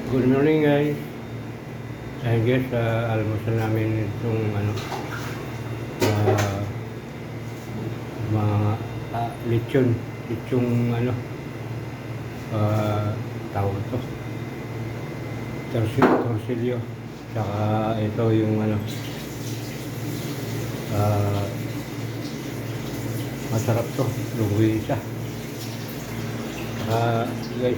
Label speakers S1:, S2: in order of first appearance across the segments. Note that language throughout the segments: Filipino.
S1: Good morning guys. Ayun guys, almusal namin itong ah, mga lechon. Lechong tawag ito. Torsilyo. Saka ito yung ah, masarap to. Lugisa. Guys,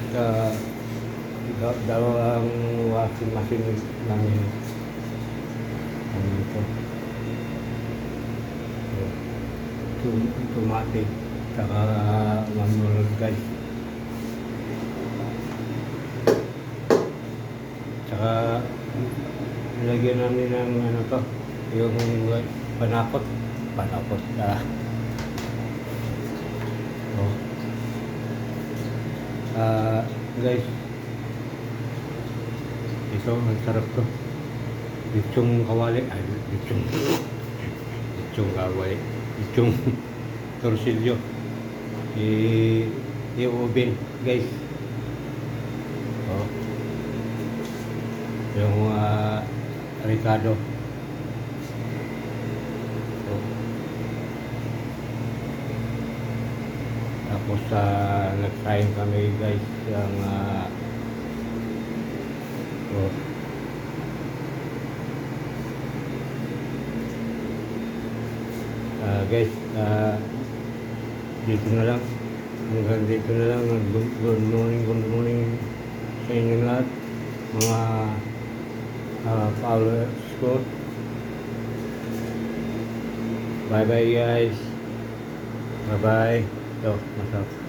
S1: dalawang washing machine namin ito. Automatic saka manual guys, saka nilagyan namin ng to, yung panakot oh. Guys, ito ang sarap to, lechong kawali, lechong kawali, lechong torsilyo, i-oven guys. Oh, yung Ricardo. Oh. Tapos nag-try kami guys yung oh. Guys, dito na lang. Hanggang dito na lang. Good morning sa inyo lahat. Mga followers ko. Bye bye guys. Bye bye. Ito, masarap.